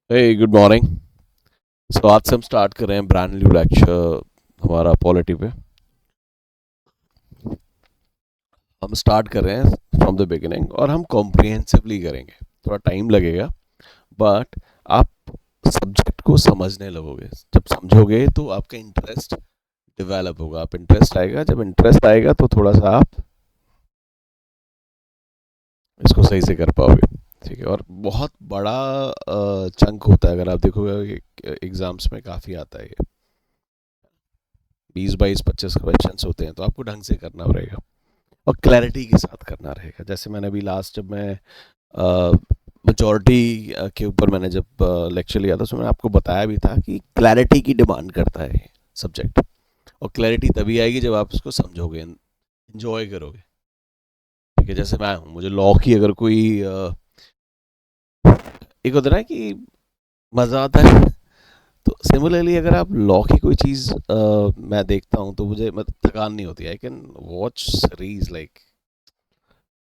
हे good morning. सो आज से हम स्टार्ट कर रहे हैं ब्रांड न्यू लेक्चर हमारा पॉलिटी पे। हम स्टार्ट कर रहे हैं फ्रॉम द बिगिनिंग और हम कॉम्प्रिहेंसिवली करेंगे। थोड़ा टाइम लगेगा बट आप सब्जेक्ट को समझने लगोगे। जब समझोगे तो आपका इंटरेस्ट डेवलप होगा। आप इंटरेस्ट आएगा, जब इंटरेस्ट आएगा तो थोड़ा सा आप इसको सही से कर पाओगे। ठीक है। और बहुत बड़ा चंक होता है, अगर आप देखोगे एग्जाम्स में काफ़ी आता है ये। 20 22 25 क्वेश्चंस होते हैं तो आपको ढंग से करना पड़ेगा और क्लैरिटी के साथ करना रहेगा। जैसे मैंने अभी लास्ट जब मैं मेजॉरिटी के ऊपर मैंने जब लेक्चर लिया था तो मैंने आपको बताया भी था कि क्लैरिटी की डिमांड करता है सब्जेक्ट। और क्लैरिटी तभी आएगी जब आप उसको समझोगे, इंजॉय करोगे। ठीक है। जैसे मैं हूँ, मुझे लॉ की अगर कोई एक होता है ना कि मज़ा आता है, तो सिमिलरली अगर आप लॉ की कोई चीज़ मैं देखता हूँ तो मुझे मतलब थकान नहीं होती। I can watch series like.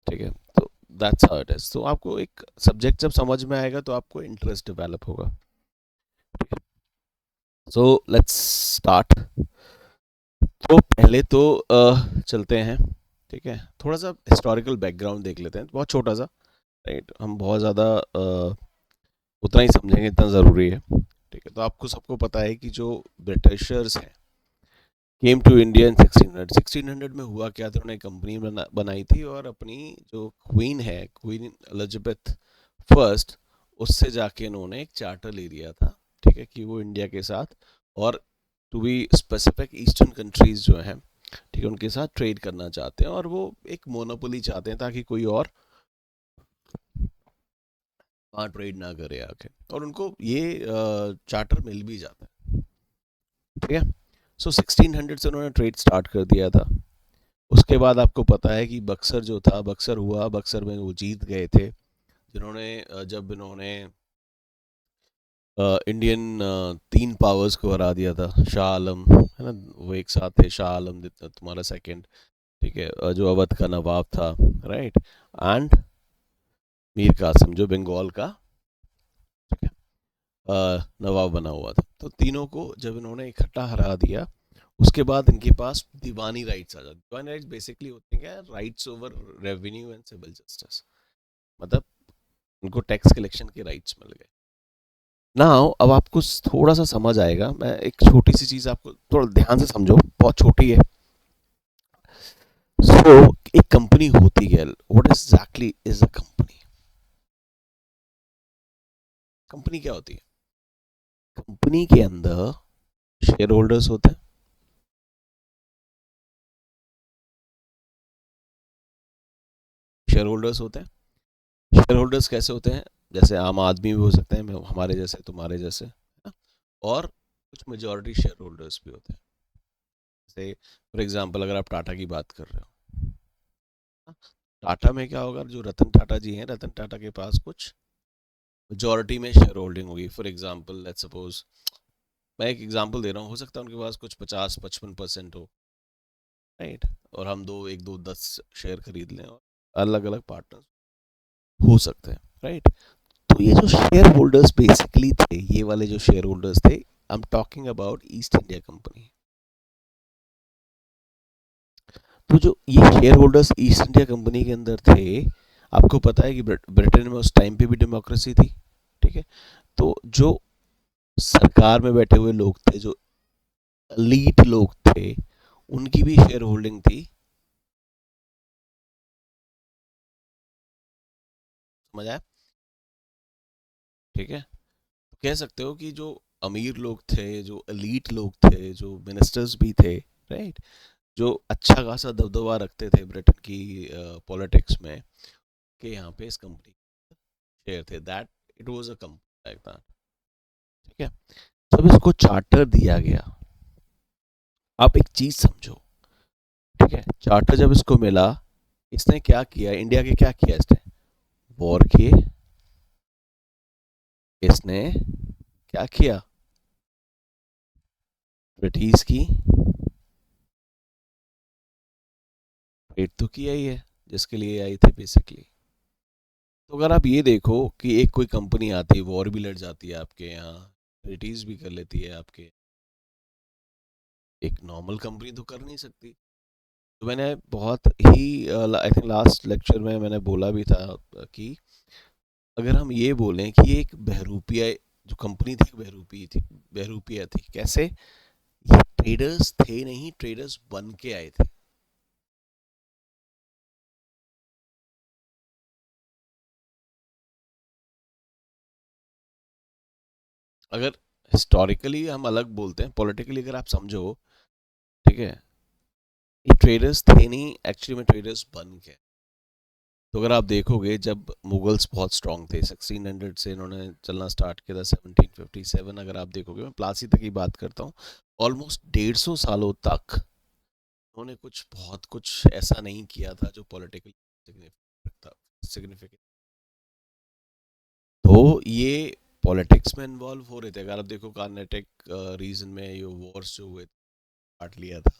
ठीक है। तो दैट्स हाउ इट इज। तो आपको एक सब्जेक्ट जब समझ में आएगा तो आपको इंटरेस्ट डेवलप होगा। So let's start. तो पहले तो चलते हैं। ठीक है। थोड़ा सा हिस्टोरिकल बैकग्राउंड देख लेते हैं, बहुत छोटा सा। राइट। हम बहुत ज़्यादा उतना ही समझेंगे, इतना ज़रूरी है। ठीक है। तो आपको सबको पता है कि जो ब्रिटिशर्स हैं केम टू इंडिया इन 1600। 1600 में हुआ क्या था, उन्होंने कंपनी बनाई थी और अपनी जो क्वीन है, क्वीन एलिजाबेथ फर्स्ट, उससे जाके इन्होंने एक चार्टर ले लिया था। ठीक है। कि वो इंडिया के साथ और to be specific eastern countries जो हैं, ठीक है, उनके साथ ट्रेड करना चाहते हैं और वो एक मोनोपोली चाहते हैं ताकि कोई और वहाँ ट्रेड ना करे आके। और उनको ये चार्टर मिल भी जाता है। ठीक है। सो 1600 से उन्होंने ट्रेड स्टार्ट कर दिया था। उसके बाद आपको पता है कि बक्सर जो था, बक्सर हुआ, बक्सर में वो जीत गए थे। जिन्होंने जब इन्होंने इंडियन तीन पावर्स को हरा दिया था, शाह आलम है ना, वो एक साथ थे, शाह आलम तुम्हारा सेकंड। ठीक है। जो अवध का नवाब था, राइट, एंड मीर कासिम जो बंगाल का, ठीक है, नवाब बना हुआ था। तो तीनों को जब इन्होंने इकट्ठा हरा दिया, उसके बाद इनके पास दीवानी राइट्स आ जाते। दीवानी राइट्स बेसिकली होते हैं क्या, rights over revenue and civil justice. मतलब उनको टैक्स कलेक्शन के राइट्स मिल गए। नाउ अब आपको थोड़ा सा समझ आएगा। मैं एक छोटी सी चीज आपको थोड़ा ध्यान से समझो, बहुत छोटी है। सो एक कंपनी होती है, what exactly is a company? Company क्या होती है? कंपनी के अंदर शेयर होल्डर्स होते हैं। शेयर होल्डर्स होते हैं। शेयर होल्डर्स कैसे होते हैं? जैसे आम आदमी भी हो सकते हैं, हमारे जैसे, तुम्हारे जैसे, है ना? और कुछ मेजोरिटी शेयर होल्डर्स भी होते हैं। जैसे फॉर एग्जांपल अगर आप टाटा की बात कर रहे हो, टाटा में क्या होगा, जो रतन टाटा जी हैं, रतन टाटा के पास कुछ मेजोरिटी में शेयर होल्डिंग होगी। फॉर एग्जांपल लेट्स सपोज, मैं एक एग्जांपल दे रहा हूँ, हो सकता है उनके पास कुछ 50 55% हो, राइट, और हम दो एक दो 10 शेयर खरीद लें और अलग अलग पार्टनर हो सकते हैं, राइट। तो ये जो शेयर होल्डर्स बेसिकली थे, ये वाले जो शेयर होल्डर्स थे, I am talking about east India company. तो जो ये share holders east India company के अंदर थे, आपको पता है कि ब्रिटेन में उस टाइम पे भी डेमोक्रेसी थी। ठीक है। तो जो सरकार में बैठे हुए लोग थे, जो लीड लोग थे, उनकी भी शेयर होल्डिंग थी। समझ आया? ठीक है। तो कह सकते हो कि जो अमीर लोग थे, जो एलीट लोग थे, जो मिनिस्टर्स भी थे, राइट, जो अच्छा खासा दबदबा रखते थे ब्रिटेन की पॉलिटिक्स में, के यहाँ पे इस कंपनी शेयर थे, that it was a company like that. ठीक है। जब इसको चार्टर दिया गया, आप एक चीज समझो। ठीक है। चार्टर जब इसको मिला, इसने क्या किया, इंडिया के क्या किया इसने? वॉर किए। इसने क्या किया? ब्रिटिश की ट्रेड तो किया ही है, जिसके लिए आई थी बेसिकली। तो अगर आप ये देखो कि एक कोई कंपनी आती है, वॉर भी लड़ जाती है आपके यहाँ, रिटीज भी कर लेती है आपके, एक नॉर्मल कंपनी तो कर नहीं सकती। तो मैंने बहुत ही आई थिंक लास्ट लेक्चर में मैंने बोला भी था कि अगर हम ये बोलें कि ये एक बहरूपिया जो कंपनी थी, बहरूपी थी, बहरूपिया थी, कैसे? ये ट्रेडर्स थे नहीं, ट्रेडर्स बन के आए थे। अगर हिस्टोरिकली हम अलग बोलते हैं, पॉलिटिकली अगर आप समझो, ठीक है, ये ट्रेडर्स थे नहीं, एक्चुअली में ट्रेडर्स बन के। तो अगर आप देखोगे जब मुगल्स बहुत स्ट्रांग थे, 1600 से इन्होंने चलना स्टार्ट किया था, 1757, अगर आप देखोगे, मैं प्लासी तक की बात करता हूँ, ऑलमोस्ट 150 सालों तक उन्होंने कुछ बहुत कुछ ऐसा नहीं किया था जो पॉलिटिकली सिग्निफिकेंट। तो ये पॉलिटिक्स में इन्वॉल्व हो रहे थे। अगर आप देखो कार्नेटिक रीजन में ये वॉर्स जो हुए, पार्ट लिया था,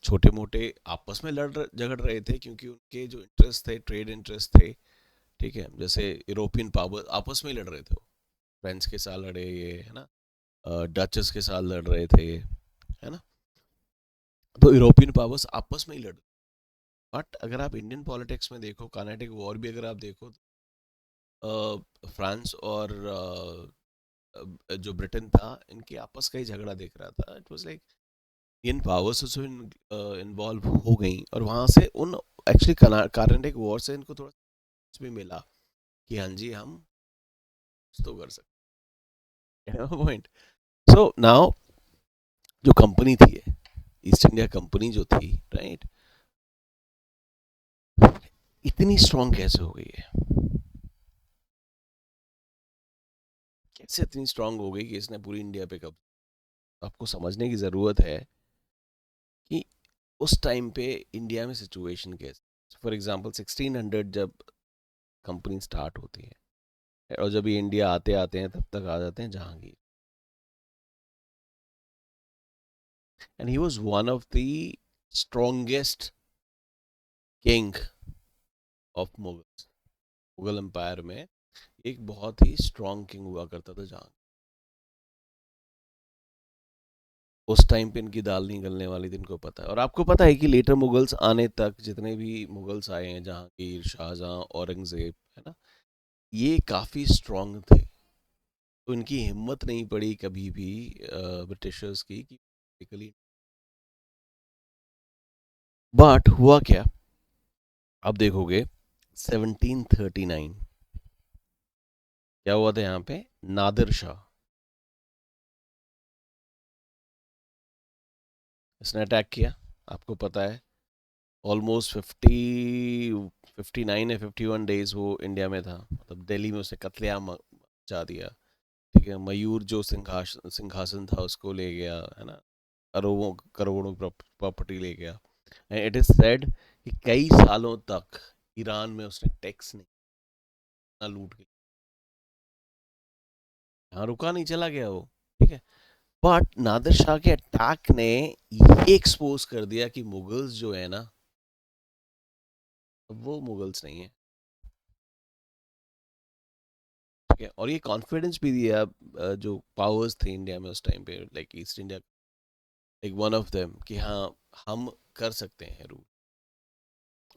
छोटे मोटे आपस में झगड़ रहे थे क्योंकि उनके जो इंटरेस्ट थे, ट्रेड इंटरेस्ट थे, ठीक है, जैसे यूरोपियन पावर आपस में ही लड़ रहे थे, फ्रेंच के साथ लड़े ये, है ना, डचेस के साथ लड़ रहे थे, है ना, तो यूरोपियन पावर्स आपस में ही लड़। बट अगर आप इंडियन पॉलिटिक्स में देखो, कार्नेटिक वॉर भी अगर आप देखो, फ्रांस और जो ब्रिटेन था, इनके आपस का ही झगड़ा दिख रहा था। It was like Indian powers उसमें इन्वॉल्व हो गई, और वहां से उन एक्चुअली कार्नेटिक वॉर से इनको थोड़ा भी मिला कि हाँ जी, हम तो कर सकते पॉइंट। सो नाउ जो कंपनी थी, ईस्ट इंडिया कंपनी जो थी, राइट, इतनी स्ट्रांग कैसे हो गई है? कैसे इतनी स्ट्रांग हो गई कि इसने पूरी इंडिया पे कब? आपको समझने की ज़रूरत है कि उस टाइम पे इंडिया में सिचुएशन कैसे। फॉर एग्जांपल 1600 जब कंपनी स्टार्ट होती है, और जब ये इंडिया आते आते हैं, तब तक आ जाते हैं Jahangir, and he was one of the strongest king of Mughals. Mughal empire में एक बहुत ही स्ट्रॉन्ग किंग हुआ करता था जहां। उस टाइम पे इनकी दाल नहीं गलने वाली थी, इनको पता है। और आपको पता है कि लेटर मुगल्स आने तक जितने भी मुगल्स आए हैं, जहांगीर, शाहजहां, औरंगजेब, है ना, ये काफ़ी स्ट्रॉन्ग थे। तो इनकी हिम्मत नहीं पड़ी कभी भी ब्रिटिशर्स की कि बट हुआ क्या, आप देखोगे 1739 क्या हुआ था यहाँ पे? नादिर शाह, इसने अटैक किया, आपको पता है। ऑलमोस्ट 59 या 51 डेज वो इंडिया में था, मतलब दिल्ली में उसने कत्लेआम मचा दिया, ठीक है, मयूर जो सिंहासन सिंहासन था उसको ले गया, है ना, अरबों करोड़ों प्रॉपर्टी ले गया। एंड इट इज सेड कि कई सालों तक ईरान में उसने टैक्स नहीं ना लूट के, यहाँ रुका नहीं, चला गया वो, ठीक है। बट नादिर शाह के अटैक ने ये एक्सपोज कर दिया कि मुगल्स जो है ना, वो मुगल्स नहीं है, ठीक है। और ये कॉन्फिडेंस भी दिया जो पावर्स थे इंडिया में उस टाइम पे, like east India, like one of them, कि हाँ, हम कर सकते हैं रूल।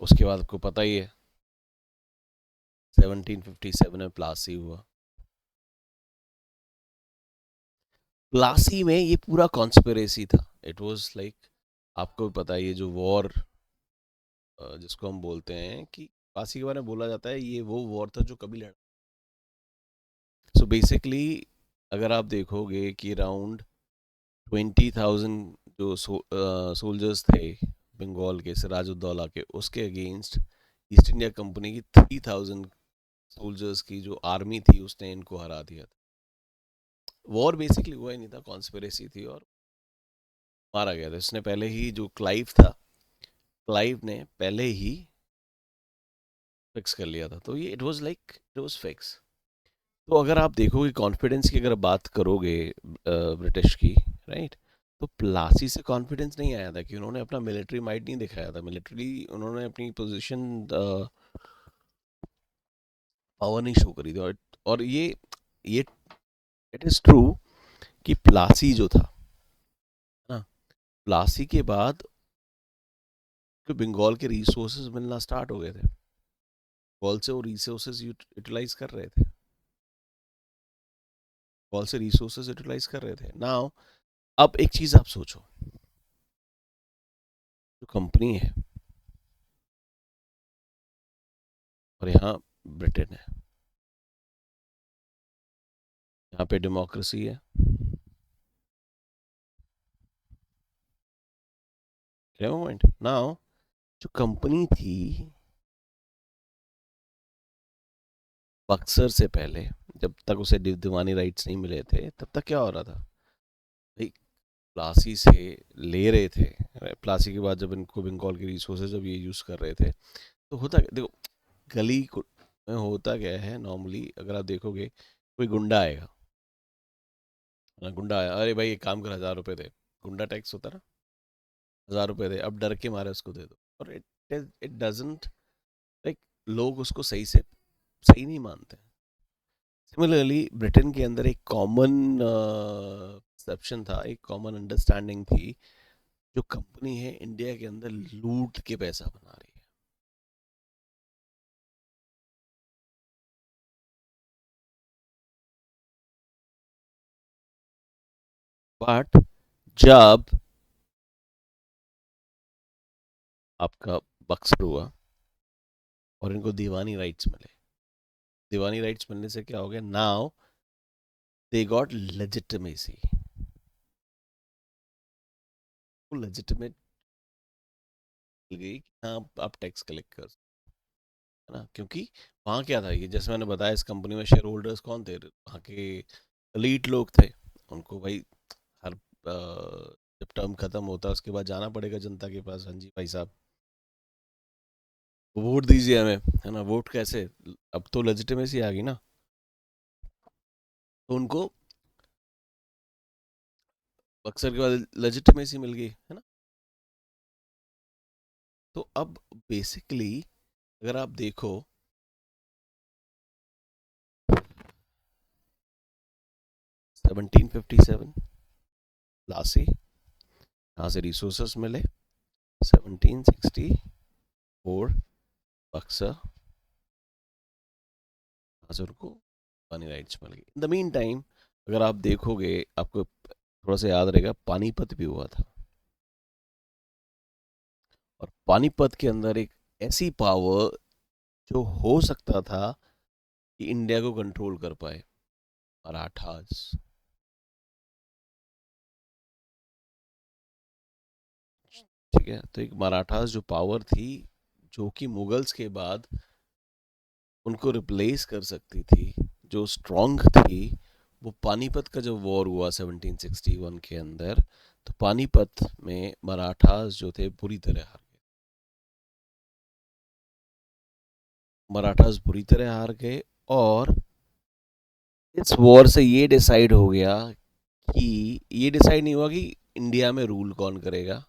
उसके बाद आपको पता ही है 1757 में प्लासी हुआ। प्लासी में ये पूरा कॉन्स्पिरेसी था, इट वाज लाइक, आपको भी पता है ये जो वॉर जिसको हम बोलते हैं कि प्लासी के बारे में बोला जाता है, ये वो वॉर था जो कभी लड़ा। सो बेसिकली अगर आप देखोगे कि अराउंड 20,000 जो सोल्जर्स थे बंगाल के, सिराजुद्दौला के, उसके अगेंस्ट ईस्ट इंडिया कंपनी की 3,000 सोल्जर्स की जो आर्मी थी, उसने इनको हरा दिया था। वॉर बेसिकली हुआ ही नहीं था, कॉन्स्पिरेसी थी, और मारा गया था। इसने पहले ही, जो क्लाइव था, क्लाइव ने पहले ही फिक्स कर लिया था, तो ये it was like it was fix. तो अगर आप देखोगे कॉन्फिडेंस की अगर बात करोगे ब्रिटिश की, राइट, तो प्लासी से कॉन्फिडेंस नहीं आया था कि उन्होंने अपना मिलिट्री माइट नहीं दिखाया था, मिलिट्री उन्होंने अपनी पोजीशन पावर नहीं शो करी थी। और ये इट इज़ ट्रू कि प्लासी जो था ना, प्लासी के बाद तो बंगाल के रिसोर्सेज मिलना स्टार्ट हो गए थे। बंगाल से वो रिसोर्सेज यूटिलाइज कर रहे थे, बंगाल से रिसोर्सेज यूटिलाइज कर रहे थे। नाउ अब एक चीज आप सोचो, जो कंपनी है और यहाँ ब्रिटेन है, यहाँ पे डेमोक्रेसी है, मोमेंट नाउ जो कंपनी थी बक्सर से पहले, जब तक उसे दीवानी राइट्स नहीं मिले थे, तब तक क्या हो रहा था भाई, प्लासी से ले रहे थे। प्लासी के बाद जब इनको बंगाल के रिसोर्सेज जब ये यूज़ कर रहे थे, तो होता देखो, गली में होता क्या है नॉर्मली, अगर आप देखोगे कोई गुंडा आएगा ना, गुंडा आया, अरे भाई एक काम कर, 1000 रुपये दे, गुंडा टैक्स होता ना, 1000 रुपये दे, अब डर के मारे उसको दे दो, और इट डजंट लाइक, लोग उसको सही नहीं मानते। सिमिलरली ब्रिटेन के अंदर एक कॉमन परसेप्शन था, एक कॉमन अंडरस्टैंडिंग थी, जो कंपनी है इंडिया के अंदर लूट के पैसा बना रही है। बट जब आपका बक्सर हुआ और इनको दीवानी राइट्स मिले, दीवानी राइट्स मिलने से क्या हो गया, now they got legitimacy, legitimate मिल गई कि हाँ आप टैक्स कलेक्ट कर, है ना, क्योंकि वहाँ क्या था, ये जैसे मैंने बताया, इस कंपनी में शेयर होल्डर्स कौन थे, वहाँ के एलीट लोग थे। उनको भाई हर जब टर्म खत्म होता है उसके बाद जाना पड़ेगा जनता के पास, हाँ जी भाई साहब वोट दीजिए हमें, है ना, वोट कैसे, अब तो लेजिटिमेसी आ गई ना, तो उनको बक्सर के बाद लेजिटिमेसी मिल गई, है ना। तो अब बेसिकली अगर आप देखो, 1757 लासी, यहाँ से रिसोर्सेस मिले, 1764 बक्सर, यहाँ से उनको पानी राइट्स मिल गई। इन द मीन टाइम अगर आप देखोगे, आपको थोड़ा सा याद रहेगा, पानीपत भी हुआ था, और पानीपत के अंदर एक ऐसी पावर जो हो सकता था कि इंडिया को कंट्रोल कर पाए, मराठास। ठीक है, तो एक मराठास जो पावर थी, जो कि मुगल्स के बाद उनको रिप्लेस कर सकती थी, जो स्ट्रांग थी, वो पानीपत का जो वॉर हुआ 1761 के अंदर, तो पानीपत में मराठास जो थे पूरी तरह हार गए, मराठास पूरी तरह हार गए। और इस वॉर से ये डिसाइड हो गया कि, ये डिसाइड नहीं हुआ कि इंडिया में रूल कौन करेगा,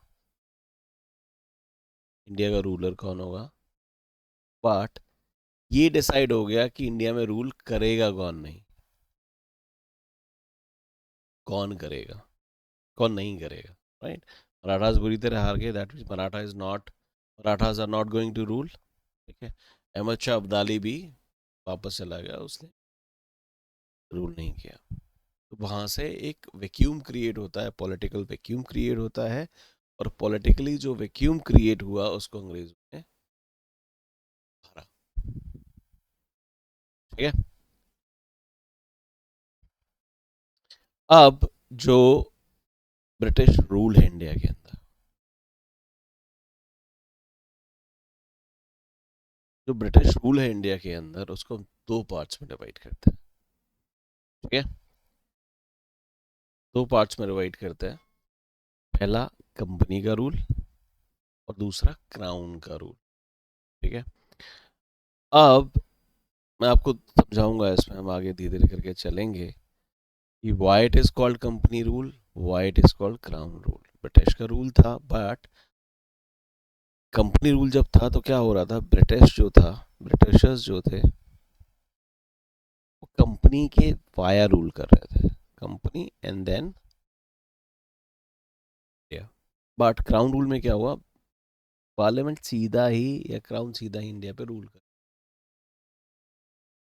इंडिया का रूलर कौन होगा, बट ये डिसाइड हो गया कि इंडिया में रूल करेगा कौन, नहीं कौन करेगा, कौन नहीं करेगा, राइट। मराठास बुरी तरह हार गए, that means Marathas are not going to rule. ठीक है, अहमद शाह अब्दाली भी वापस चला गया, उसने रूल नहीं किया। तो वहाँ से एक वैक्यूम क्रिएट होता है, पॉलिटिकल वैक्यूम क्रिएट होता है, और पॉलिटिकली जो वैक्यूम क्रिएट हुआ उसको अंग्रेजों ने भरा। ठीक है, अब जो ब्रिटिश रूल है इंडिया के अंदर, जो ब्रिटिश रूल है इंडिया के अंदर, उसको हम दो पार्ट्स में डिवाइड करते हैं। ठीक है, दो पार्ट्स में डिवाइड करते हैं, पहला कंपनी का रूल और दूसरा क्राउन का रूल। ठीक है, अब मैं आपको समझाऊंगा, इसमें हम आगे धीरे धीरे करके चलेंगे कि why it is called company rule, why it is called crown rule. British का रूल था, बट कंपनी रूल जब था तो क्या हो रहा था, ब्रिटिश जो था, ब्रिटिशर्स जो थे, वो कंपनी के वाया रूल कर रहे थे, company and then India. But crown rule में क्या हुआ, पार्लियामेंट सीधा ही या क्राउन सीधा ही इंडिया पे रूल कर,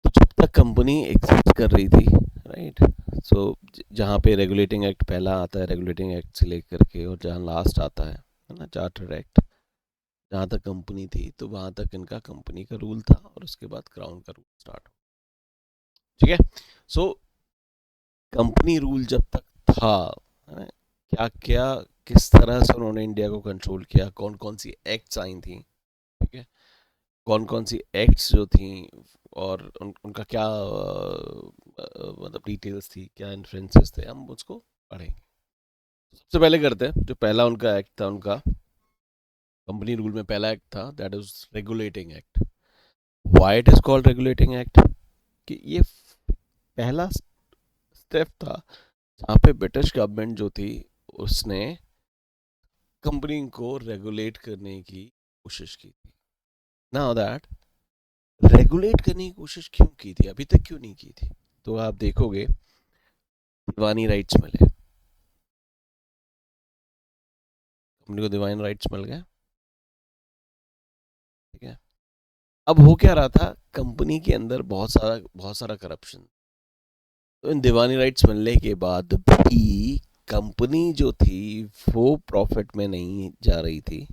तो जब तक कंपनी एग्जिस्ट कर रही थी, राइट, सो जहाँ पे रेगुलेटिंग एक्ट पहला आता है, रेगुलेटिंग एक्ट से लेकर के, और जहाँ लास्ट आता है ना चार्टर एक्ट, जहाँ तक कंपनी थी तो वहाँ तक इनका कंपनी का रूल था, और उसके बाद क्राउन का रूल स्टार्ट हो, ठीक है। सो कंपनी रूल जब तक था, है, क्या क्या किस तरह से उन्होंने इंडिया को कंट्रोल किया, कौन कौन सी एक्ट्स आई थी, ठीक है, कौन कौन सी एक्ट्स जो थी, और उनका क्या मतलब डिटेल्स थी, क्या इन्फ्लुएंसेस थे, हम उसको पढ़ेंगे। सबसे पहले करते हैं, जो पहला उनका एक्ट था, उनका कंपनी रूल में पहला एक्ट था, that is regulating act. Why it is called regulating act, कि ये पहला स्टेप था जहाँ पे ब्रिटिश गवर्नमेंट जो थी उसने कंपनी को रेगुलेट करने की कोशिश की थी। नाउ दैट रेगुलेट करने की कोशिश क्यों की थी, अभी तक क्यों नहीं की थी, तो आप देखोगे दीवानी राइट्स मिले, कंपनी को दीवानी राइट्स मिल गए, ठीक है। अब हो क्या रहा था, कंपनी के अंदर बहुत सारा करप्शन, तो इन दीवानी राइट्स मिलने के बाद भी कंपनी जो थी वो प्रॉफिट में नहीं जा रही थी,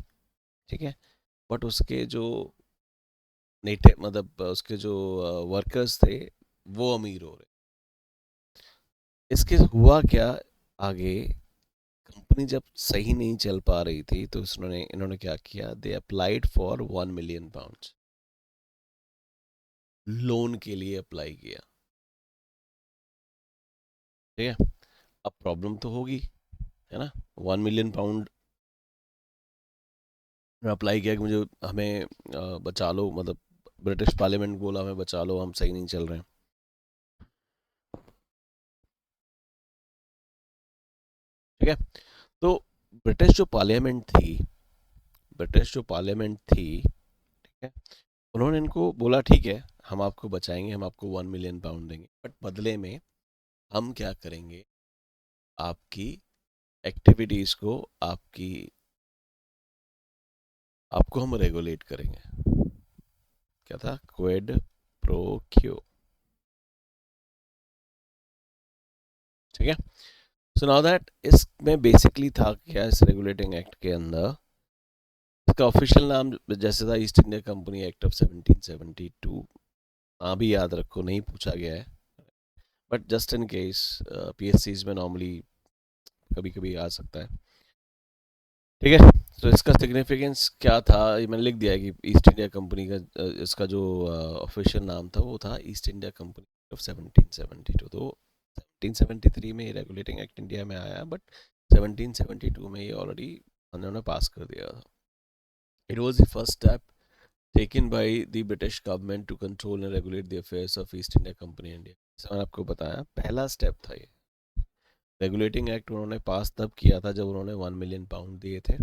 ठीक है, बट उसके जो नेटिव मतलब उसके जो वर्कर्स थे वो अमीर हो रहे। इसके हुआ क्या आगे, कंपनी जब सही नहीं चल पा रही थी तो इन्होंने क्या किया, they applied for 1 million pound, loan के लिए अप्लाई किया, ठीक है। अब प्रॉब्लम तो होगी, है ना, 1 मिलियन पाउंड अप्लाई किया कि मुझे हमें बचा लो, मतलब ब्रिटिश पार्लियामेंट बोला हमें बचा लो, हम सही नहीं चल रहे हैं, ठीक है। तो ब्रिटिश जो पार्लियामेंट थी ब्रिटिश जो पार्लियामेंट थी, ठीक है, उन्होंने इनको बोला ठीक है, हम आपको बचाएंगे, हम आपको 1 मिलियन पाउंड देंगे, बट बदले में हम क्या करेंगे, आपकी एक्टिविटीज को, आपको हम रेगुलेट करेंगे। क्या था, क्विड प्रो क्यो, ठीक है। सो नाउ दैट इसमें बेसिकली था क्या, इस रेगुलेटिंग एक्ट के अंदर इसका ऑफिशियल नाम जैसे था east India company act of 1772, हाँ भी याद रखो, नहीं पूछा गया है, बट जस्ट इन केस पीएससीज में नॉर्मली कभी कभी आ सकता है, ठीक है। तो इसका सिग्निफिकेंस क्या था, ये मैंने लिख दिया है कि ईस्ट इंडिया कंपनी का इसका जो ऑफिशियल नाम था वो था ईस्ट इंडिया कंपनी ऑफ 1772। तो 1773 में ये रेगुलेटिंग एक्ट इंडिया में आया, बट 1772 में ये ऑलरेडी उन्होंने पास कर दिया था। It was the first step taken by the British government to control and regulate the affairs of East India Company India। जैसे मैंने आपको बताया पहला स्टेप था ये, रेगुलेटिंग एक्ट उन्होंने पास तब किया था जब उन्होंने 1 मिलियन पाउंड दिए थे,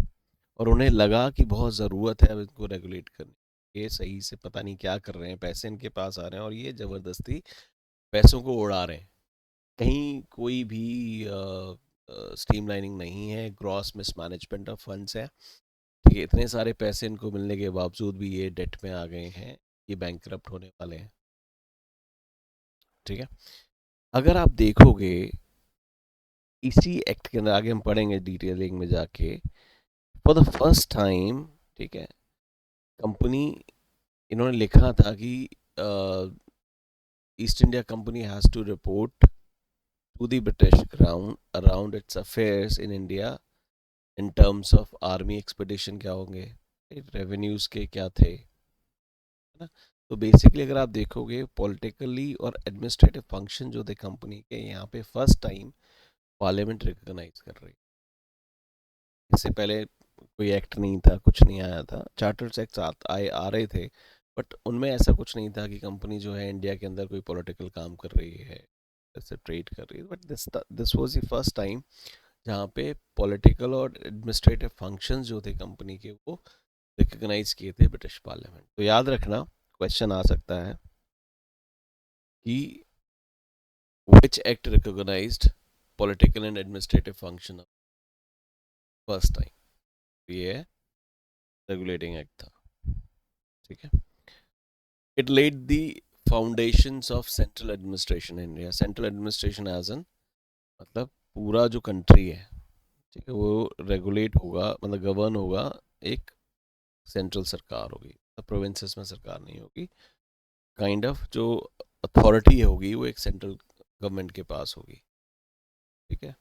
और उन्हें लगा कि बहुत ज़रूरत है अब इनको रेगुलेट करने, ये सही से पता नहीं क्या कर रहे हैं, पैसे इनके पास आ रहे हैं और ये ज़बरदस्ती पैसों को उड़ा रहे हैं, कहीं कोई भी स्ट्रीमलाइनिंग नहीं है, ग्रॉस मिसमैनेजमेंट ऑफ फंड्स है, ठीक है, इतने सारे पैसे इनको मिलने के बावजूद भी ये डेट में आ गए हैं, ये बैंकरप्ट होने वाले हैं, ठीक है। अगर आप देखोगे इसी एक्ट के अंदर, आगे हम पढ़ेंगे डिटेलिंग में जाके, फॉर द फर्स्ट टाइम, ठीक है, कंपनी, इन्होंने लिखा था कि East India company has to report to the British crown around its affairs in India in terms of army expedition क्या होंगे, रेवेन्यूज़ के क्या थे, है ना। तो बेसिकली अगर आप देखोगे पॉलिटिकली और एडमिनिस्ट्रेटिव फंक्शन जो थे कंपनी के, यहाँ पे फर्स्ट टाइम पार्लियामेंट रिकॉग्नाइज कर रही, इससे पहले कोई एक्ट नहीं था, कुछ नहीं आया था, चार्टर्स एक्ट आए आ रहे थे, बट उनमें ऐसा कुछ नहीं था कि कंपनी जो है इंडिया के अंदर कोई पॉलिटिकल काम कर रही है, ऐसे ट्रेड कर रही है, but this was the first time जहाँ पे पॉलिटिकल और एडमिनिस्ट्रेटिव फंक्शंस जो थे कंपनी के वो रिकॉग्नाइज किए थे ब्रिटिश पार्लियामेंट। तो याद रखना क्वेश्चन आ सकता है कि Which act recognized political and administrative function first time? ये रेगुलेटिंग एक्ट था, ठीक है. It led the foundations of central administration in India. Central administration as an मतलब पूरा जो कंट्री है, ठीक है, वो रेगुलेट होगा, मतलब गवर्न होगा, एक सेंट्रल सरकार होगी, प्रोविंसेस में सरकार नहीं होगी. काइंड ऑफ जो अथॉरिटी होगी वो एक सेंट्रल गवर्नमेंट के पास होगी, ठीक है.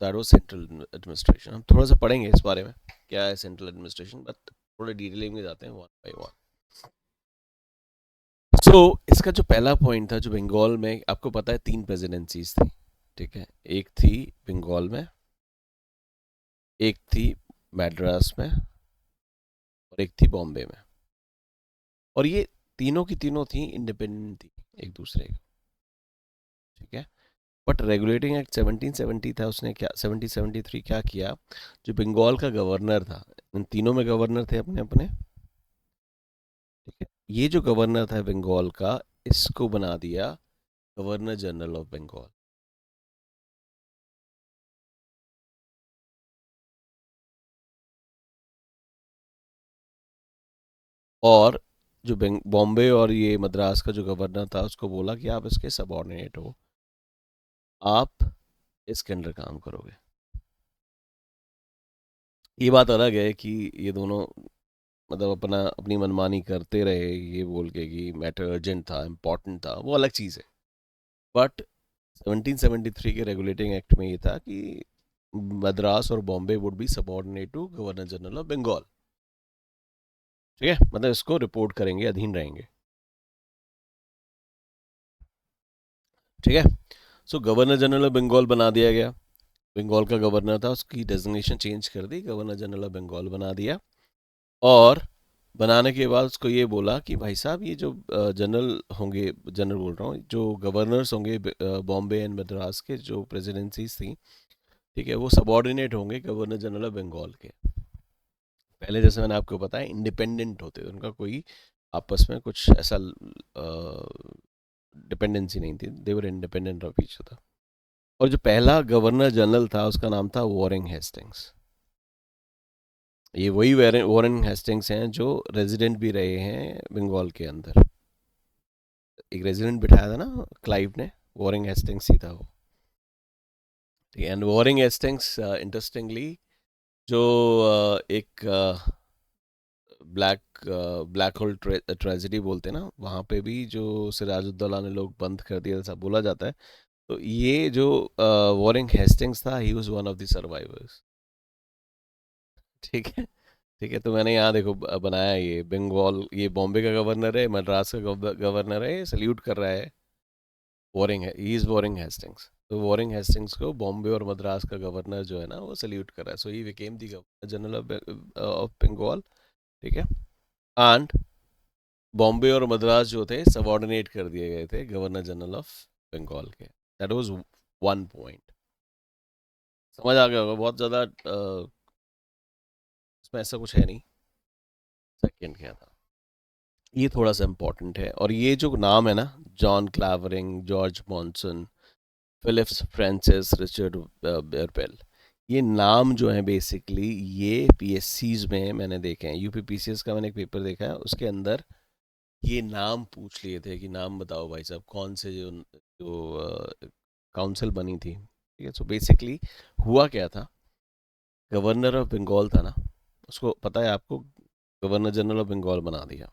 That was central administration. हम थोड़ा सा पढ़ेंगे इस बारे में क्या है सेंट्रल एडमिनिस्ट्रेशन, बट थोड़ा डिटेलिंग में जाते हैं वन बाय वन. सो इसका जो पहला पॉइंट था, जो बंगाल में, आपको पता है 3 प्रेसिडेंसीज थी, ठीक है. एक थी बंगाल में, एक थी मैड्रास में, और एक थी बॉम्बे में. और ये तीनों की तीनों थी इंडिपेंडेंट थी एक दूसरे के, ठीक है. बट रेगुलेटिंग एक्ट 1770 था, उसने क्या 1773 क्या किया, जो बंगाल का गवर्नर था, इन तीनों में गवर्नर थे अपने अपने, ठीक है. ये जो गवर्नर था बंगाल का, इसको बना दिया गवर्नर जनरल ऑफ बंगाल. और जो बॉम्बे और ये मद्रास का जो गवर्नर था, उसको बोला कि आप इसके सबॉर्डिनेट हो, आप इसके अंडर काम करोगे. ये बात अलग है कि ये दोनों मतलब अपना अपनी मनमानी करते रहे, ये बोल के कि मैटर अर्जेंट था, इम्पोर्टेंट था, वो अलग चीज़ है. बट 1773 के रेगुलेटिंग एक्ट में ये था कि मद्रास और Bombay would be subordinate to governor general of Bengal, ठीक है, मतलब इसको रिपोर्ट करेंगे, अधीन रहेंगे, ठीक है. सो गवर्नर जनरल ऑफ बंगाल बना दिया गया. बंगाल का गवर्नर था, उसकी डेजिग्नेशन चेंज कर दी, गवर्नर जनरल ऑफ बंगाल बना दिया. और बनाने के बाद उसको ये बोला कि भाई साहब, ये जो जनरल होंगे, जनरल बोल रहा हूँ, जो गवर्नर्स होंगे बॉम्बे एंड मद्रास के, जो प्रेसिडेंसीज थी, ठीक है, वो सबॉर्डिनेट होंगे गवर्नर जनरल ऑफ बंगाल के. पहले जैसे मैंने आपको बताया इंडिपेंडेंट होते थे, उनका कोई आपस में कुछ ऐसा डिपेंडेंसी नहीं थी, दे वर इंडिपेंडेंट ऑफ ईच अदर. और जो पहला गवर्नर जनरल था, उसका नाम था वॉरेन हेस्टिंग्स. ये वही वॉरेन हेस्टिंग्स हैं जो रेजिडेंट भी रहे हैं बंगाल के अंदर. एक रेजिडेंट बिठाया था ना क्लाइव ने, वॉरेन हेस्टिंग्स ही था वो. एंड वॉरेन हेस्टिंग्स इंटरेस्टिंगली जो एक ब्लैक ब्लैक होल ट्रेजेडी बोलते हैं ना, वहाँ पे भी जो सिराजुद्दौला ने लोग बंद कर दिया, ऐसा बोला जाता है. तो ये जो वॉरेन हेस्टिंग्स था, ही was one of the survivors, ठीक है. ठीक है, तो मैंने यहाँ देखो बनाया, ये बंगाल, ये बॉम्बे का गवर्नर है, मद्रास का गवर्नर है, सल्यूट कर रहा है. वॉरेन है, ही इज वॉरेन हेस्टिंग्स. तो वॉरेन हेस्टिंग्स को बॉम्बे और मद्रास का गवर्नर जो है ना, वो सल्यूट कर रहा है. So he became the governor general of Bengal, ठीक है. एंड बॉम्बे और मद्रास जो थे, सबॉर्डिनेट कर दिए गए थे गवर्नर जनरल ऑफ बंगाल के. That was one point. समझ आ गया होगा, बहुत ज़्यादा इसमें ऐसा कुछ है नहीं. सेकेंड क्या था, ये थोड़ा सा इम्पोर्टेंट है. और ये जो नाम है ना, John Clavering, George Monson, Philips Francis, Richard Barwell, ये नाम जो है बेसिकली, ये पीएससीज में मैंने देखे हैं. यूपी पीसीएस का मैंने एक पेपर देखा है, उसके अंदर ये नाम पूछ लिए थे कि नाम बताओ भाई साहब, कौन से जो जो काउंसिल बनी थी, ठीक है. सो बेसिकली हुआ क्या था, गवर्नर ऑफ बंगाल था ना, उसको पता है आपको, गवर्नर जनरल ऑफ बंगाल बना दिया,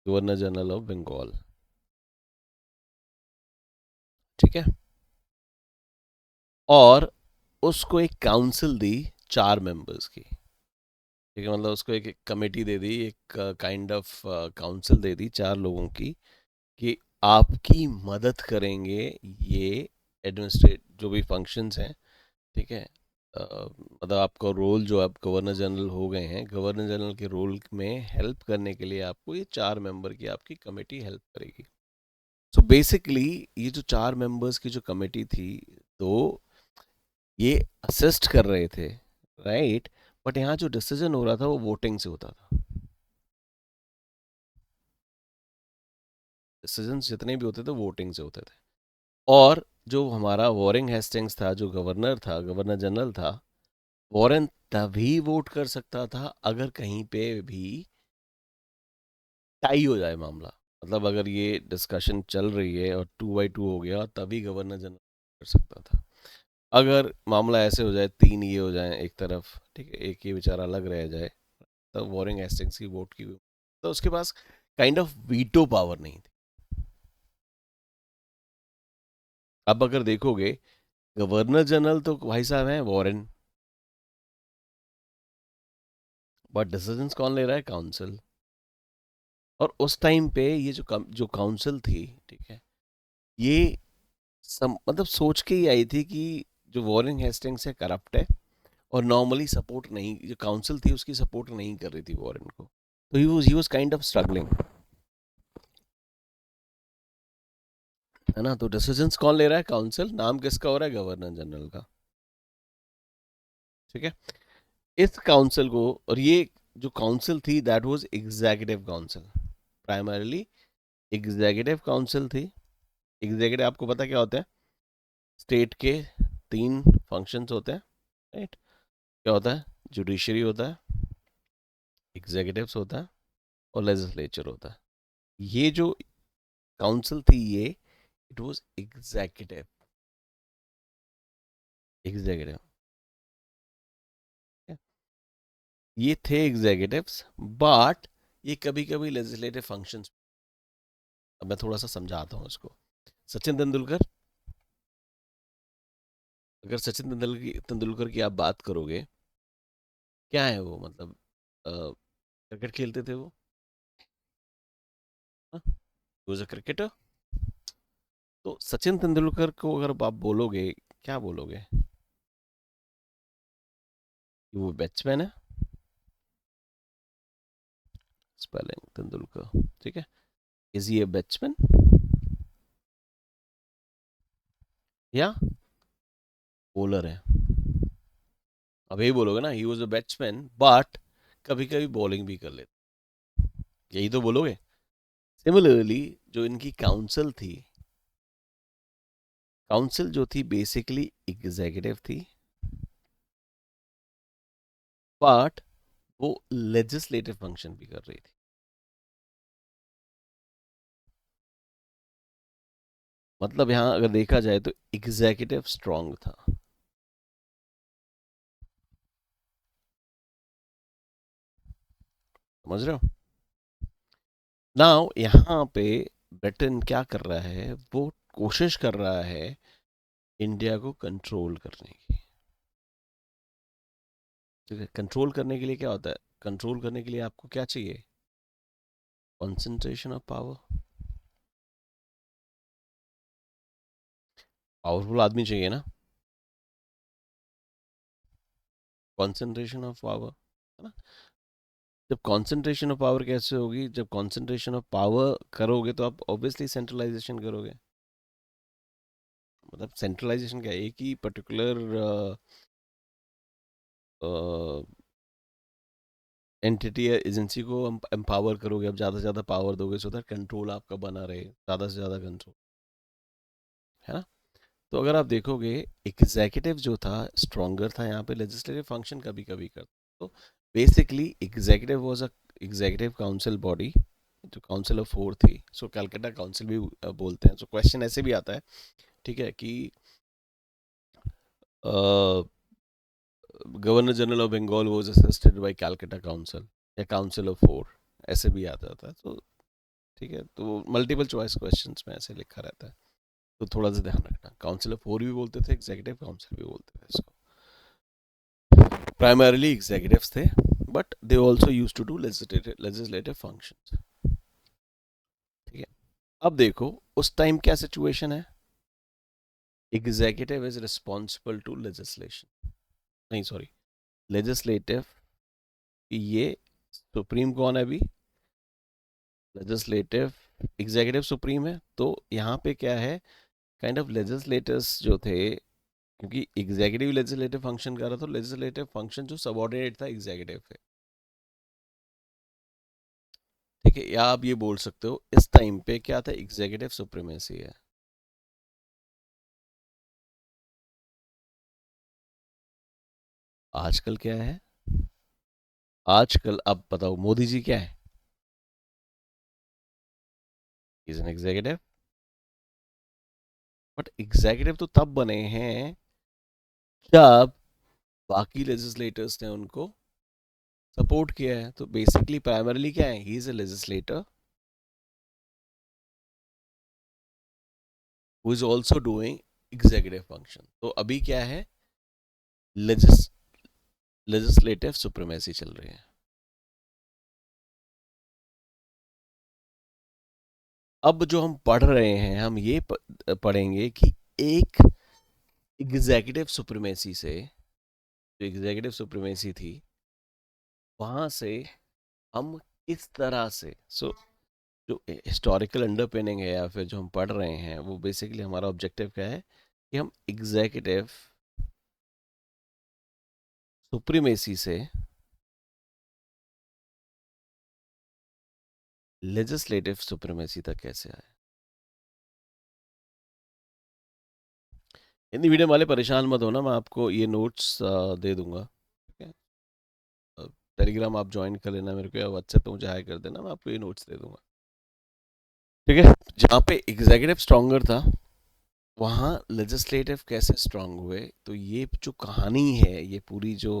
गवर्नर जनरल ऑफ बंगाल, ठीक है. और उसको एक काउंसिल दी 4 मेंबर्स की, ठीक है, मतलब उसको एक कमेटी दे दी, एक काइंड ऑफ काउंसिल दे दी 4 लोगों की, कि आपकी मदद करेंगे ये एडमिनिस्ट्रेट जो भी फंक्शंस हैं, ठीक है. मतलब आपका रोल, जो आप गवर्नर जनरल हो गए हैं, गवर्नर जनरल के रोल में हेल्प करने के लिए आपको ये 4 मेंबर की आपकी कमेटी हेल्प करेगी. सो बेसिकली ये जो 4 मेंबर्स की जो कमेटी थी, तो ये असिस्ट कर रहे थे, राइट. बट यहाँ जो डिसीजन हो रहा था वो वोटिंग से होता था. डिसीजंस जितने भी होते थे वोटिंग से होते थे। और जो हमारा वॉरेन हेस्टिंग्स था, जो गवर्नर था, गवर्नर जनरल था, वॉरेन तभी वोट कर सकता था अगर कहीं पे भी टाई हो जाए मामला। मतलब अगर ये डिस्कशन चल रही है और 2/2 हो गया, तभी गवर्नर जनरल कर सकता था। अगर मामला ऐसे हो जाए, 3 ये हो जाए एक तरफ, ठीक है, एक ये बेचारा अलग रह जाए, तब वॉरेन हेस्टिंग्स की वोट की, तो उसके पास काइंड ऑफ वीटो पावर नहीं थी। अब अगर देखोगे, गवर्नर जनरल तो भाई साहब हैं वॉरेन, बट डिसीजंस कौन ले रहा है? काउंसिल। और उस टाइम पे ये जो काउंसिल थी, ठीक है, ये मतलब सोच के ही आई थी कि जो वॉरेन हेस्टिंग्स है करप्ट है, और नॉर्मली सपोर्ट नहीं, जो काउंसिल थी उसकी सपोर्ट नहीं कर रही थी वॉरेन को, तो he was kind of struggling, है ना। तो डिसीजंस कौन ले रहा है? काउंसिल। नाम किसका हो रहा है? गवर्नर जनरल का, ठीक है। इस काउंसिल को, और ये जो काउंसिल थी that was executive council, primarily executive council थी। एग्जीक्यूटिव आपको पता क्या होता है? स्टेट के 3 फंक्शंस होते हैं, राइट? क्या होता है? जुडिशरी होता है, एग्जीक्यूटिव्स होता है, और लेजिस्लेचर होता है। ये जो काउंसिल थी, ये इट वाज एग्जीक्यूटिव, एग्जीक्यूटिव, ये थे एग्जीक्यूटिव्स, बट ये कभी कभी लेजिस्लेटिव फंक्शंस। अब मैं थोड़ा सा समझाता हूँ इसको। सचिन तेंदुलकर, अगर सचिन तेंदुलकर की आप बात करोगे, क्या है वो? मतलब क्रिकेट खेलते थे वो, वाज अ क्रिकेटर। तो सचिन तेंदुलकर को अगर आप बोलोगे, क्या बोलोगे? कि वो बैट्समैन है, स्पेलिंग तेंदुलकर, ठीक है। इज ही ए बैट्समैन या बॉलर है? अब यही बोलोगे ना, he was a batsman, but कभी कभी बॉलिंग भी कर लेते, यही तो बोलोगे। सिमिलरली जो इनकी काउंसिल थी, काउंसिल जो थी बेसिकली एग्जीक्यूटिव थी, बट वो लेजिस्लेटिव फंक्शन भी कर रही थी। मतलब यहां अगर देखा जाए तो एग्जीक्यूटिव स्ट्रांग था, समझ रहे हो? नाउ यहाँ पे ब्रिटेन क्या कर रहा है? वो कोशिश कर रहा है इंडिया को कंट्रोल करने की, ठीक है। कंट्रोल करने के लिए क्या होता है? कंट्रोल करने के लिए आपको क्या चाहिए? Concentration of power. पावरफुल आदमी चाहिए ना, कॉन्सेंट्रेशन ऑफ पावर, है ना। जब कॉन्सेंट्रेशन ऑफ पावर कैसे होगी? जब कॉन्सेंट्रेशन ऑफ पावर करोगे तो आप ऑब्वियसली सेंट्रलाइजेशन करोगे। मतलब सेंट्रलाइजेशन क्या है? एक ही पर्टिकुलर एंटिटी या एजेंसी को एम्पावर करोगे, अब ज़्यादा से ज़्यादा पावर दोगे, सो दैट कंट्रोल आपका बना रहे, ज़्यादा से ज़्यादा कंट्रोल, है ना। तो अगर आप देखोगे, एग्जीक्यूटिव जो था स्ट्रॉन्गर था यहाँ पे, लेजिस्लेटिव फंक्शन कभी कभी कर, तो basically executive was a executive council body, जो काउंसिल ऑफ 4 थी, सो कैलकाटा काउंसिल भी बोलते हैं। सो क्वेश्चन ऐसे भी आता है, ठीक है, कि governor general of Bengal was assisted by Calcutta council, या काउंसिल ऑफ 4, ऐसे भी आ जाता है। तो ठीक है, तो मल्टीपल चॉइस क्वेश्चंस में ऐसे लिखा रहता है, तो थोड़ा सा ध्यान रखना। काउंसिल ऑफ 4 भी बोलते थे, एग्जीक्यूटिव काउंसिल भी बोलते थे इसको। प्राइमरीली एग्जीक्यूटिव्स थे, but they also used to do legislative functions, ठीक है। अब देखो उस टाइम क्या सिचुएशन है। Executive is responsible to legislation, नहीं सॉरी, लेजिस्लेटिव, ये सुप्रीम कौन है अभी? लेजिस्लेटिव, एग्जीक्यूटिव सुप्रीम है। तो यहाँ पे क्या है, काइंड ऑफ लेजिस्लेटर्स जो थे, क्योंकि एग्जीक्यूटिव लेजिस्लेटिव फंक्शन कर रहा था, तो लेजिस्लेटिव फंक्शन जो सबऑर्डिनेट था एग्जीक्यूटिव पे, ठीक है, या आप ये बोल सकते हो इस टाइम पे क्या था, एग्जीक्यूटिव सुप्रीमेसी है। आजकल क्या है, आजकल अब बताओ मोदी जी क्या है, is an executive. But executive तो तब बने हैं जब बाकी लेजिस्लेटर्स ने उनको सपोर्ट किया है। तो बेसिकली प्राइमरीली क्या है, he is a legislator who is also doing executive function. तो अभी क्या है, लेजिस्लेटिव सुप्रीमेसी चल रही है। अब जो हम पढ़ रहे हैं, हम ये पढ़ेंगे कि एक एग्जीक्यूटिव सुप्रीमेसी से, जो एग्जीक्यूटिव सुप्रीमेसी थी, वहां से हम किस तरह से जो हिस्टोरिकल अंडरपिनिंग है या फिर जो हम पढ़ रहे हैं, वो बेसिकली हमारा ऑब्जेक्टिव क्या है कि हम एग्जीक्यूटिव सुप्रीमेसी से लेजिस्लेटिव सुप्रीमेसी तक कैसे आए। हिंदी मीडियम वाले परेशान मत होना, मैं आपको ये नोट्स दे दूंगा। ठीक है, टेलीग्राम आप ज्वाइन कर लेना मेरे को, या व्हाट्सएप पे मुझे हाई कर देना, मैं आपको ये नोट्स दे दूंगा। ठीक है, जहाँ पे एग्जीक्यूटिव स्ट्रॉन्गर था, वहाँ लेजिस्लेटिव कैसे स्ट्रांग हुए। तो ये जो कहानी है, ये पूरी जो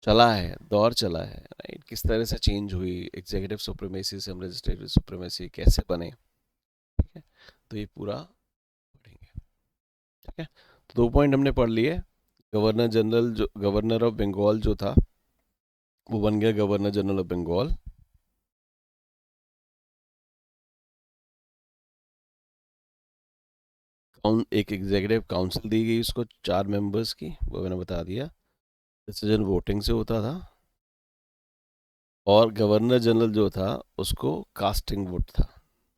चला है, दौर चला है, राइट, किस तरह से चेंज हुई एग्जीक्यूटिव सुप्रीमेसी से हम लेजिस्लेटिव सुप्रीमेसी कैसे बने। ठीक है, तो ये पूरा पढ़ेंगे। ठीक है, तो 2 पॉइंट हमने पढ़ लिए। गवर्नर जनरल, जो गवर्नर ऑफ बंगाल जो था, वो बन गया गवर्नर जनरल ऑफ बंगाल। एक एग्जीक्यूटिव काउंसिल दी गई उसको 4 मेंबर्स की, वो मैंने बता दिया। डिसीजन वोटिंग से होता था, और गवर्नर जनरल जो था उसको कास्टिंग वोट था,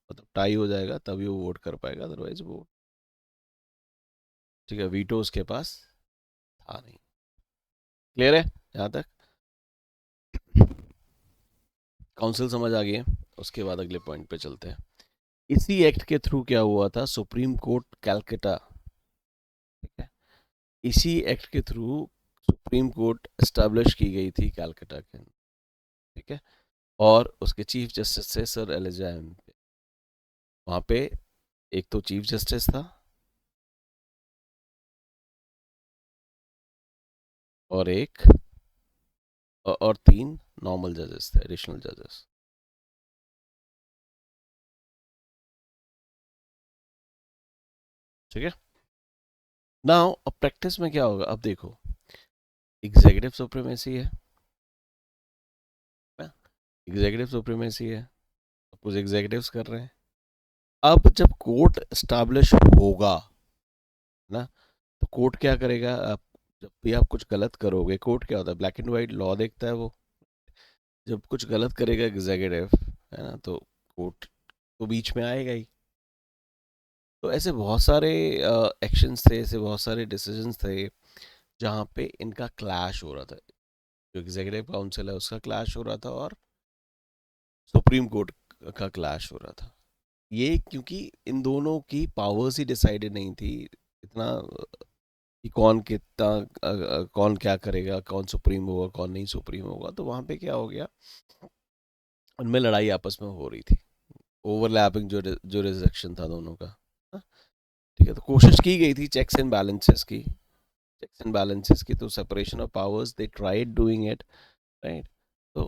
मतलब टाई हो जाएगा तभी वो वोट कर पाएगा, अदरवाइज वो, ठीक है, वीटो उसके पास था नहीं। क्लियर है यहाँ तक, काउंसिल समझ आ गई है। उसके बाद अगले पॉइंट पे चलते हैं। इसी एक्ट के थ्रू क्या हुआ था, सुप्रीम कोर्ट कैलकटा, ठीक है, इसी एक्ट के थ्रू सुप्रीम कोर्ट एस्टेब्लिश की गई थी कैलकटा के अंदर। ठीक है, और उसके चीफ जस्टिस थे सर एलिजा एम्पे। वहाँ पे एक तो चीफ जस्टिस था, और एक और 3 नॉर्मल जजेस थे, एडिशनल जजेस। ठीक है, नाउ अब प्रैक्टिस में क्या होगा, अब देखो एग्जीक्यूटिव सुप्रीमेसी है, एग्जीक्यूटिव सुप्रीमेसी है, कुछ एग्जीक्यूटिव्स कर रहे हैं। अब जब कोर्ट एस्टैब्लिश होगा ना, तो कोर्ट क्या करेगा, आप जब भी आप कुछ गलत करोगे, कोर्ट क्या होता है, ब्लैक एंड वाइट लॉ देखता है वो। जब कुछ गलत करेगा एग्जीक्यूटिव, है ना, तो कोर्ट तो बीच में आएगा ही। तो ऐसे बहुत सारे एक्शंस थे, ऐसे बहुत सारे डिसीजंस थे जहाँ पे इनका क्लैश हो रहा था। जो एग्जीक्यूटिव काउंसिल है उसका क्लैश हो रहा था, और सुप्रीम कोर्ट का क्लैश हो रहा था। ये क्योंकि इन दोनों की पावर्स ही डिसाइडेड नहीं थी इतना, कि कौन कितना कौन क्या करेगा, कौन सुप्रीम होगा कौन नहीं सुप्रीम होगा। तो वहाँ पे क्या हो गया, उनमें लड़ाई आपस में हो रही थी, ओवरलैपिंग जो रिजेक्शन था दोनों का। हाँ, ठीक है, तो कोशिश की गई थी चेक्स एंड बैलेंसेस की, चेक्स एंड बैलेंसेस की, तो separation of powers they tried doing it, right. तो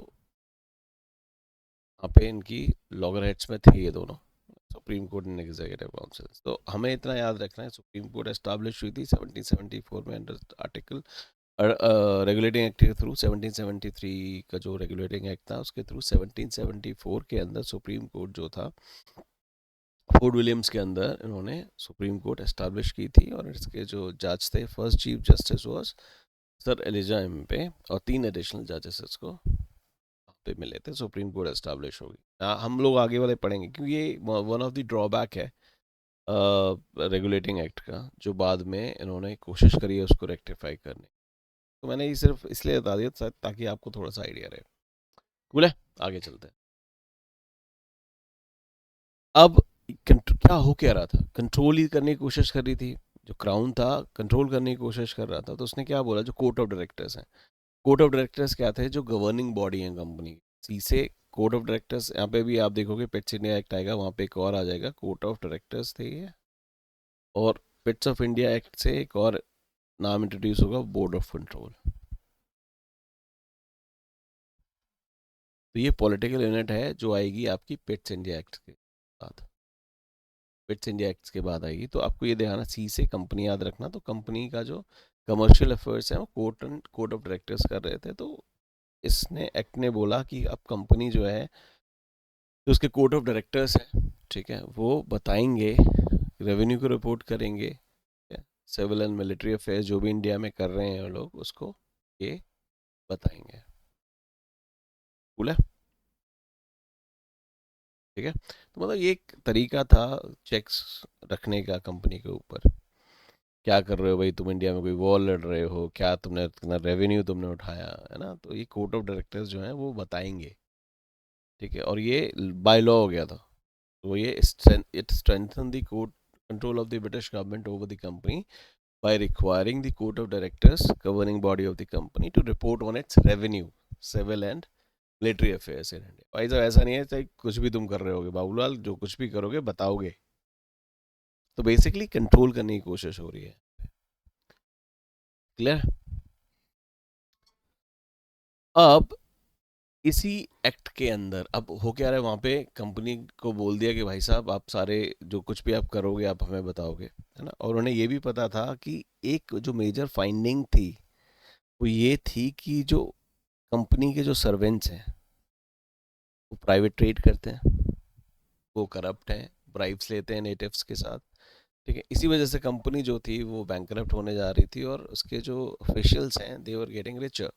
वहाँ पे इनकी लॉगरहेड्स में थे ये दोनों, supreme court and executive council. तो हमें इतना याद रखना है, सुप्रीम कोर्ट एस्टैब्लिश हुई थी 1774 में अंडर आर्टिकल रेगुलेटिंग एक्ट के थ्रू। 1773 का जो रेगुलेटिंग एक्ट था उसके थ्रू 1774 के अंदर सुप्रीम कोर्ट जो था, फोर्ट विलियम्स के अंदर इन्होंने सुप्रीम कोर्ट एस्टैब्लिश की थी। और इसके जो जज थे, first chief justice was sir Elijah Impey, और 3 एडिशनल जजेस इसको पे मिले थे, सुप्रीम कोर्ट एस्टैब्लिश होगी। हम लोग आगे वाले पढ़ेंगे, क्योंकि ये वन ऑफ द ड्रॉबैक है रेगुलेटिंग एक्ट का, जो बाद में इन्होंने कोशिश करी है उसको रेक्टिफाई करने। तो मैंने ये सिर्फ इसलिए बता दिया ताकि आपको थोड़ा सा आइडिया रहे। कूल है, आगे चलते हैं। अब क्या हो क्या रहा था, कंट्रोल ही करने की कोशिश कर रही थी, जो क्राउन था कंट्रोल करने की कोशिश कर रहा था। तो उसने क्या बोला, जो कोर्ट ऑफ डायरेक्टर्स हैं, कोर्ट ऑफ डायरेक्टर्स क्या थे, जो गवर्निंग बॉडी है कंपनी की, सी से कोर्ट ऑफ डायरेक्टर्स, यहाँ पे भी आप देखोगे पेट्स इंडिया एक्ट आएगा, वहाँ पे एक और आ जाएगा, कोर्ट ऑफ डायरेक्टर्स थे ये। और पेट्स ऑफ इंडिया एक्ट से एक और नाम इंट्रोड्यूस होगा, बोर्ड ऑफ कंट्रोल। तो ये पॉलिटिकल यूनिट है जो आएगी आपकी पेट्स इंडिया एक्ट के बाद, पेट्स इंडिया एक्ट के बाद आएगी। तो आपको ये ध्यान, सी से कंपनी याद रखना, तो कंपनी का जो कमर्शियल अफेयर्स है वो कोर्ट ऑफ डायरेक्टर्स कर रहे थे। तो इसने एक्ट ने बोला कि अब कंपनी जो है, जो उसके कोर्ट ऑफ डायरेक्टर्स हैं, ठीक है, वो बताएंगे, रेवेन्यू को रिपोर्ट करेंगे, सिविल एंड मिलिट्री अफेयर्स जो भी इंडिया में कर रहे हैं लोग, उसको ये बताएंगे। कूल है, ठीक है। तो मतलब ये एक तरीका था चेक्स रखने का कंपनी के ऊपर, क्या कर रहे हो भाई तुम, इंडिया में कोई वॉर लड़ रहे हो क्या, तुमने कितना रेवेन्यू तुमने उठाया है ना, तो ये कोर्ट ऑफ डायरेक्टर्स जो हैं वो बताएंगे, ठीक है। और ये बाय लॉ हो गया था। तो ये it strengthen the court control of the British government over the company by requiring the court of directors, governing body of the company, to report on its revenue, civil and military affairs in India। भाई साहब ऐसा नहीं है चाहे कुछ भी तुम कर रहे होगे बाबूलाल, जो कुछ भी करोगे बताओगे। तो बेसिकली कंट्रोल करने की कोशिश हो रही है। क्लियर। अब इसी एक्ट के अंदर अब हो क्या रहा है, वहाँ पे कंपनी को बोल दिया कि भाई साहब आप सारे जो कुछ भी आप करोगे आप हमें बताओगे, है ना। और उन्हें ये भी पता था कि एक जो मेजर फाइंडिंग थी वो ये थी कि जो कंपनी के जो सर्वेंट्स हैं वो प्राइवेट ट्रेड करते हैं, वो करप्ट हैं, ब्राइब्स लेते हैं नेटिव्स के साथ, ठीक है। इसी वजह से कंपनी जो थी वो बैंकरप्ट होने जा रही थी, और उसके जो ऑफिशियल्स हैं दे वर गेटिंग रिचर,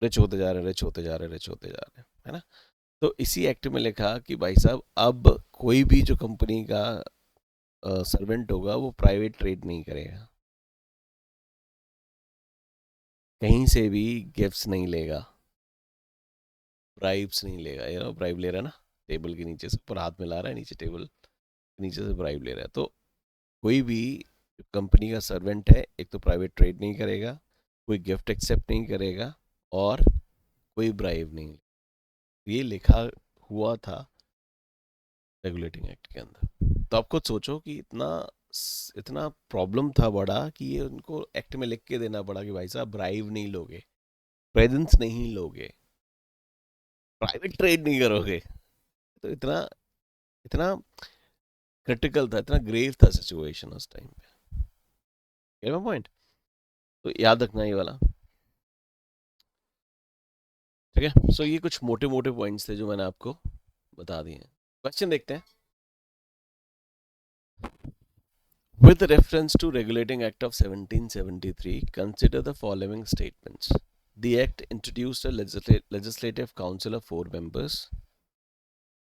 रिच होते जा रहे, रिच होते जा रहे, रिच होते जा रहे, है ना। तो इसी एक्ट में लिखा कि भाई साहब अब कोई भी जो कंपनी का सर्वेंट होगा वो प्राइवेट ट्रेड नहीं करेगा, कहीं से भी गिफ्ट्स नहीं लेगा, ब्राइब्स नहीं लेगा। ये ना ब्राइब ले रहा है ना, टेबल के नीचे से ऊपर हाथ में ला रहा है, नीचे टेबल के नीचे से ब्राइब ले रहा है। तो कोई भी कंपनी का सर्वेंट है, एक तो प्राइवेट ट्रेड नहीं करेगा, कोई गिफ्ट एक्सेप्ट नहीं करेगा, और कोई ब्राइब नहीं। ये लिखा हुआ था रेगुलेटिंग एक्ट के अंदर। तो आप खुद सोचो कि इतना इतना प्रॉब्लम था बड़ा कि ये उनको एक्ट में लिख के देना पड़ा कि भाई साहब ब्राइब नहीं लोगे, प्रेजेंस नहीं लोगे, प्राइवेट ट्रेड नहीं करोगे। तो इतना इतना क्रिटिकल था, इतना ग्रेव था सिचुएशन उस टाइम पे। पॉइंट तो याद रखना ये वाला, ठीक है। सो ये कुछ मोटे मोटे पॉइंट्स थे जो मैंने आपको बता दिए हैं। क्वेश्चन देखते हैं। With reference to Regulating Act of 1773, consider the following statements. The Act introduced a legislative council of 4 members,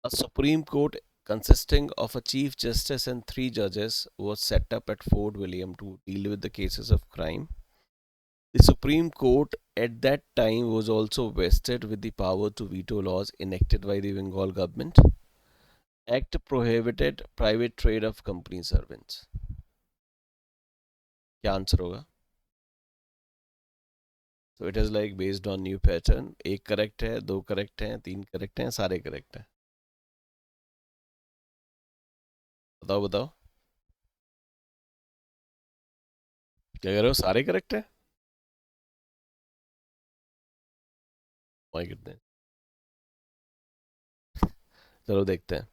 a Supreme Court consisting of a Chief Justice and 3 judges was set up at Fort William to deal with the cases of crime. The Supreme Court at that time was also vested with the power to veto laws enacted by the Bengal government. Act prohibited private trade of company servants. क्या answer होगा? तो it is like based on new pattern, एक correct है, दो correct हैं, तीन correct हैं, सारे करेक्ट हैं। बताओ बताओ क्या कह रहे हो, सारे करेक्ट हैं? माय गुडनेस, चलो देखते हैं।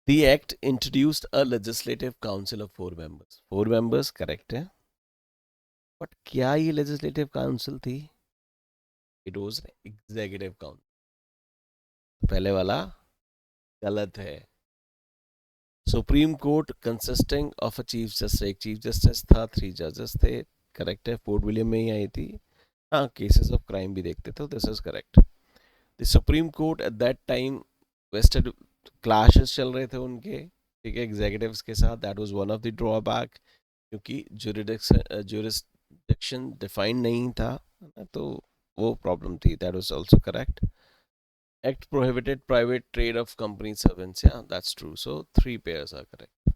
The act introduced a legislative council of 4 members. 4 members correct है, बट क्या ये लेजिस्लेटिव काउंसिल थी? It was executive council. पहले वाला गलत है। Supreme court consisting of a chief justice, एक चीफ जस्टिस था, 3 जजेस थे, करेक्ट है, फोर्ट विलियम में ही आई थी। हाँ, केसेस ऑफ क्राइम भी देखते थे, this is correct. The supreme court at that time vested, clashes चल रहे थे उनके, ठीक है, एग्जीक्यूटिव्स के साथ, that was one of the drawback, क्योंकि ज्यूरिडिक्शन डिफाइन नहीं था, तो वो प्रॉब्लम थी, that was also correct. Act prohibited private trade of company servants. Yeah, that's true. So 3 pairs are correct.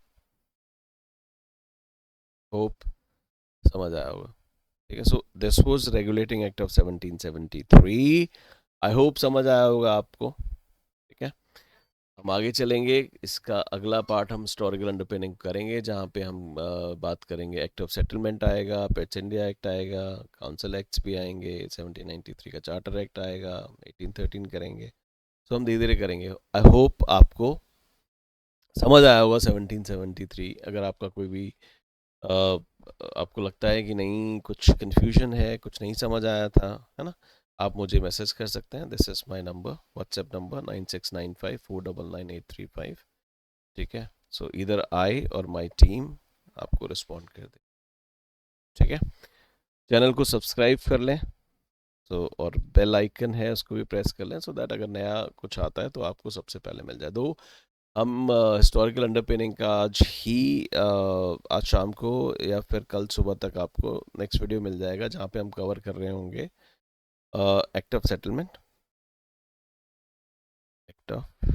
Hope समझ आया होगा. ठीक है. So this was regulating act of 1773. I hope समझ आया होगा आपको. ठीक है. हम आगे चलेंगे. इसका अगला पार्ट हम हिस्टोरिकल अंडरपिनिंग करेंगे, जहाँ पे हम बात करेंगे. एक्ट ऑफ सेटलमेंट आएगा, पेट्स इंडिया एक्ट आएगा, काउंसिल एक्ट्स भी आएंगे, 1793 का चार्टर एक्ट आएगा, 1813 करेंगे. सो हम धीरे धीरे करेंगे. आई होप आपको समझ आया होगा 1773. अगर आपका कोई भी आपको लगता है कि नहीं, कुछ कन्फ्यूजन है, कुछ नहीं समझ आया था, है ना, आप मुझे मैसेज कर सकते हैं. This is my number, WhatsApp number 9695498835. ठीक है. सो इधर आई और माय टीम आपको रिस्पॉन्ड कर दे. ठीक है. चैनल को सब्सक्राइब कर लें. तो और बेल आइकन है, उसको भी प्रेस कर लें, सो दैट अगर नया कुछ आता है तो आपको सबसे पहले मिल जाए. दो हम हिस्टोरिकल अंडरपिनिंग का आज ही आज शाम को या फिर कल सुबह तक आपको नेक्स्ट वीडियो मिल जाएगा, जहाँ पे हम कवर कर रहे होंगे act of settlement. Act of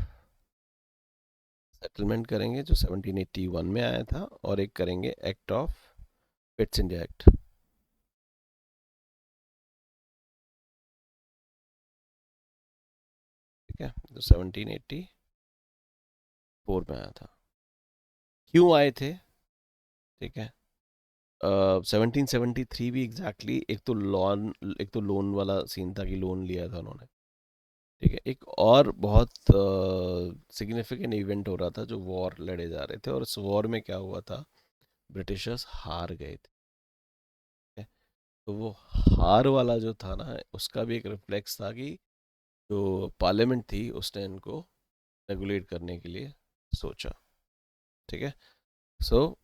settlement करेंगे जो 1781 में आया था, और एक करेंगे act of Pitt's India act. ठीक है. जो 1784 में आया था. क्यों आए थे? ठीक है. 1773 भी एग्जैक्टली एक तो लोन वाला सीन था कि लोन लिया था उन्होंने. ठीक है. एक और बहुत सिग्निफिकेंट इवेंट हो रहा था, जो वॉर लड़े जा रहे थे, और उस वॉर में क्या हुआ था, ब्रिटिशर्स हार गए थे. ठीक है? तो वो हार वाला जो था ना, उसका भी एक रिफ्लेक्स था कि जो पार्लियामेंट थी उसने इनको रेगुलेट करने के लिए सोचा. ठीक है. So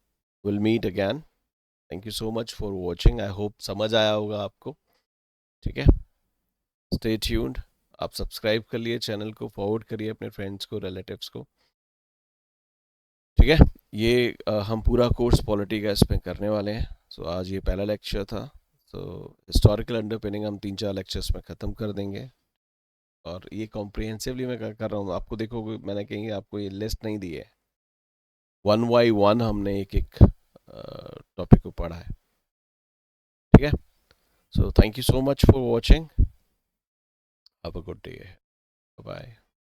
will meet again. Thank you so much for watching. I hope समझ आया होगा आपको. ठीक है. Stay tuned. आप सब्सक्राइब कर लिए चैनल को, फॉरवर्ड करिए अपने फ्रेंड्स को, रिलेटिव्स को. ठीक है. ये हम पूरा कोर्स पॉलिटी का इसमें करने वाले हैं. सो आज ये पहला लेक्चर था. तो हिस्टोरिकल अंडरपिनिंग हम 3-4 लेक्चर्स में ख़त्म कर देंगे. और ये कॉम्प्रिहेंसिवली मैं कर रहा हूँ. आपको देखो, मैंने कहीं आपको ये लिस्ट नहीं दी है, 1 by 1 हमने एक एक टॉपिक को पढ़ा है. ठीक है. So thank you so much for watching. Have a good day. Bye.